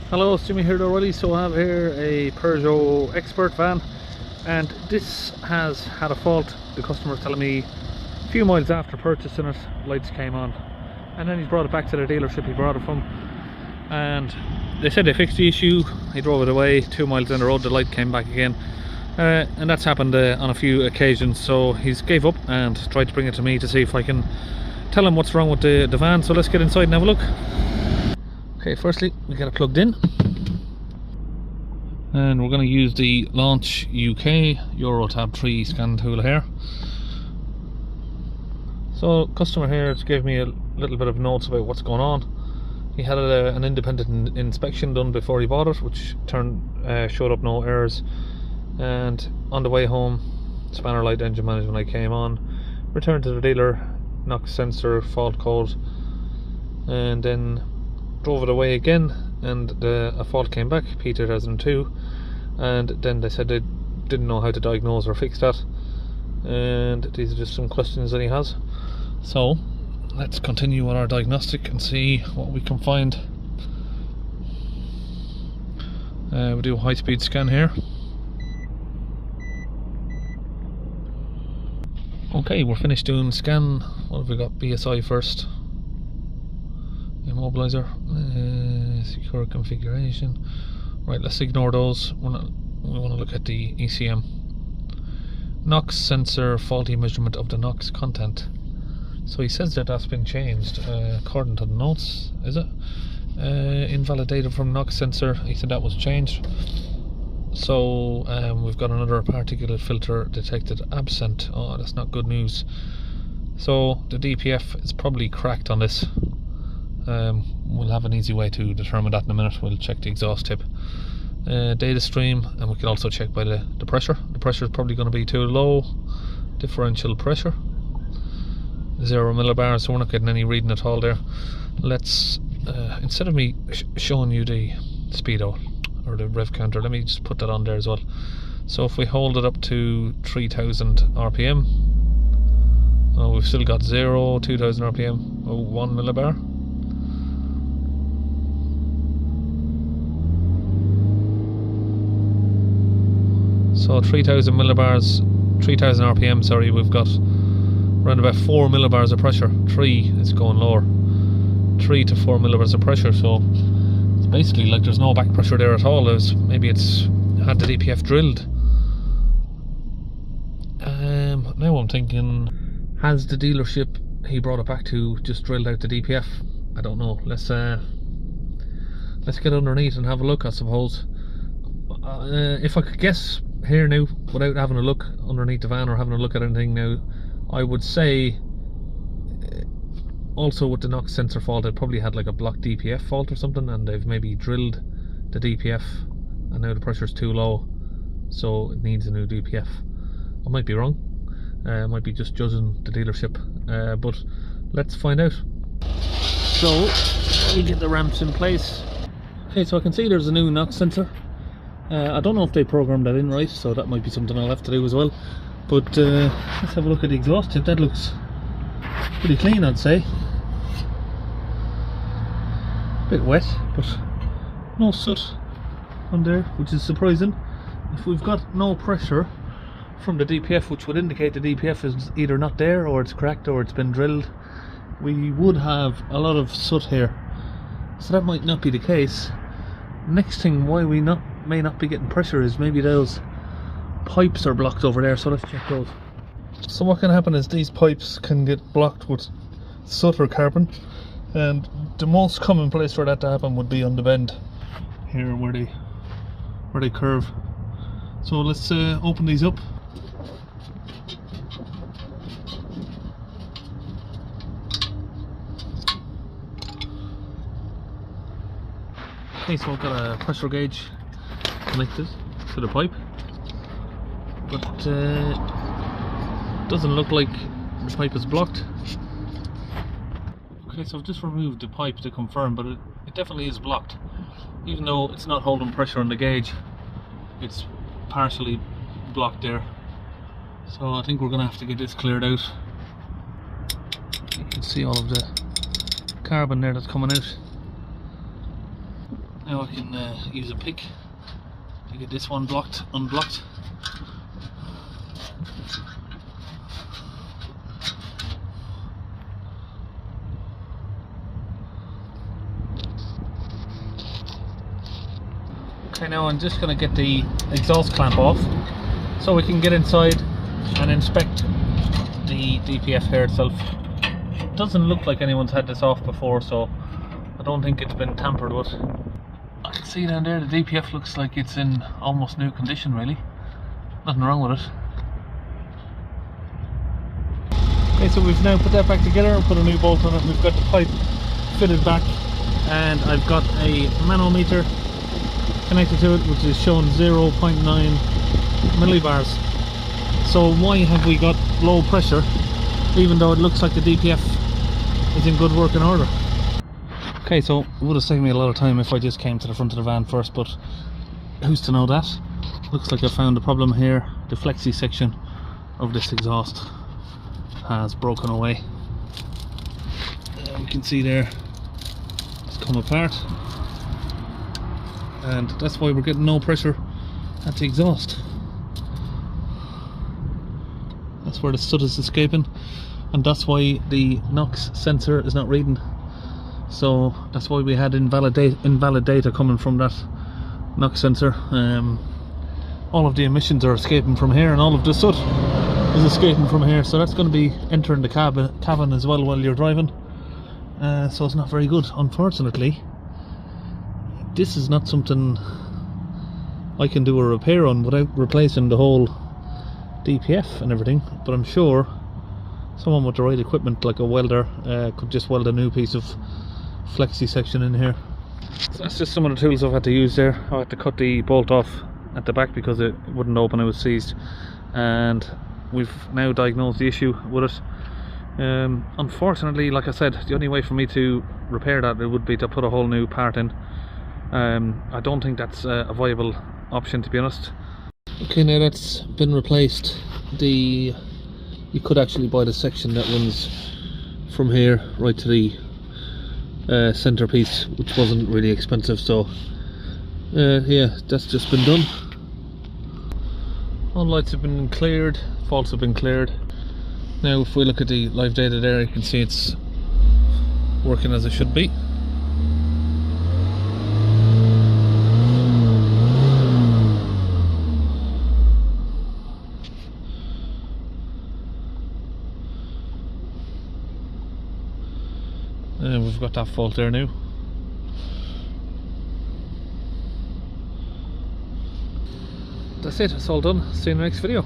Hello, it's Jimmy here already. So I have here a Peugeot Expert van, and this has had a fault. The customer is telling me a few miles after purchasing it, lights came on, and then he's brought it back to the dealership he brought it from, and they said they fixed the issue. He drove it away, 2 miles down the road the light came back again, and that's happened on a few occasions. So he's gave up and tried to bring it to me to see if I can tell him what's wrong with the van. So let's get inside and have a look. Okay, firstly we get it plugged in, and we're going to use the Launch UK Euro Tab 3 scan tool here. So customer here just gave me a little bit of notes about what's going on. He had an independent inspection done before he bought it, which showed up no errors, and on the way home, spanner light, engine management light came on, returned to the dealer, NOx sensor fault code, and then drove it away again, and a fault came back, P2002, and then they said they didn't know how to diagnose or fix that, and these are just some questions that he has. So let's continue with our diagnostic and see what we can find. We'll do a high-speed scan here. Okay, we're finished doing the scan. What have we got? BSI first. Immobilizer, secure configuration. Right, let's ignore those. We want to look at the ECM. NOx sensor faulty measurement of the NOx content. So he says that that's been changed according to the notes, is it? Invalid data from NOx sensor, he said that was changed. So we've got another particulate filter detected absent. Oh, that's not good news. So the DPF is probably cracked on this. We'll have an easy way to determine that in a minute. We'll check the exhaust tip, data stream, and we can also check by the pressure. The pressure is probably going to be too low. Differential pressure 0 millibars, so we're not getting any reading at all there. Let's instead of me showing you the speedo or the rev counter, let me just put that on there as well. So if we hold it up to 3000 rpm, oh, we've still got 2000 rpm, 1 millibar. So 3000 millibars, 3000 rpm, sorry, we've got around about 4 millibars of pressure. 3 is going lower. 3 to 4 millibars of pressure, so it's basically like there's no back pressure there at all. Maybe it's had the DPF drilled. Now I'm thinking, has the dealership he brought it back to just drilled out the DPF? I don't know. Let's get underneath and have a look, I suppose. If I could guess here now, without having a look underneath the van or having a look at anything now, I would say also with the NOx sensor fault, it probably had like a blocked DPF fault or something, and they've maybe drilled the DPF and now the pressure is too low, so it needs a new DPF. I might be wrong. I might be just judging the dealership, but let's find out. So we get the ramps in place. Okay, so I can see there's a new NOx sensor. I don't know if they programmed that in right, so that might be something I'll have to do as well. But let's have a look at the exhaust tip. That looks pretty clean, I'd say. A bit wet, but no soot on there, which is surprising. If we've got no pressure from the DPF, which would indicate the DPF is either not there, or it's cracked, or it's been drilled, we would have a lot of soot here. So that might not be the case. Next thing why we may not be getting pressure is maybe those pipes are blocked over there, so let's check those. So what can happen is these pipes can get blocked with soot or carbon, and the most common place for that to happen would be on the bend here where they curve. So let's open these up. Okay, so I've got a pressure gauge connected to the pipe, but doesn't look like the pipe is blocked. Okay, so I've just removed the pipe to confirm, but it definitely is blocked. Even though it's not holding pressure on the gauge, it's partially blocked there. So I think we're going to have to get this cleared out. You can see all of the carbon there that's coming out. Now I can use a pick to get this one unblocked. Okay, now I'm just going to get the exhaust clamp off so we can get inside and inspect the DPF here itself. It doesn't look like anyone's had this off before, so I don't think it's been tampered with. I can see down there the DPF looks like it's in almost new condition really. Nothing wrong with it. Okay, so we've now put that back together and put a new bolt on it. We've got the pipe fitted back and I've got a manometer connected to it which is showing 0.9 millibars. So why have we got low pressure even though it looks like the DPF is in good working order? Okay, so it would have saved me a lot of time if I just came to the front of the van first, but who's to know that? Looks like I found a problem here. The flexi section of this exhaust has broken away. We can see there it's come apart, and that's why we're getting no pressure at the exhaust. That's where the soot is escaping, and that's why the NOx sensor is not reading. So that's why we had invalid data coming from that NOx sensor. All of the emissions are escaping from here, and all of the soot is escaping from here. So that's going to be entering the cabin as well while you're driving. So it's not very good, unfortunately. This is not something I can do a repair on without replacing the whole DPF and everything, but I'm sure someone with the right equipment, like a welder, could just weld a new piece of flexi section in here. So that's just some of the tools I've had to use there. I had to cut the bolt off at the back because it wouldn't open, it was seized, and we've now diagnosed the issue with it. Unfortunately, like I said, the only way for me to repair that it would be to put a whole new part in. I don't think that's a viable option, to be honest. Okay, now that's been replaced. You could actually buy the section that runs from here right to the centerpiece, which wasn't really expensive, so yeah, that's just been done. All lights have been cleared, faults have been cleared. Now if we look at the live data there, you can see it's working as it should be. And we've got that fault there now. That's it, it's all done. See you in the next video.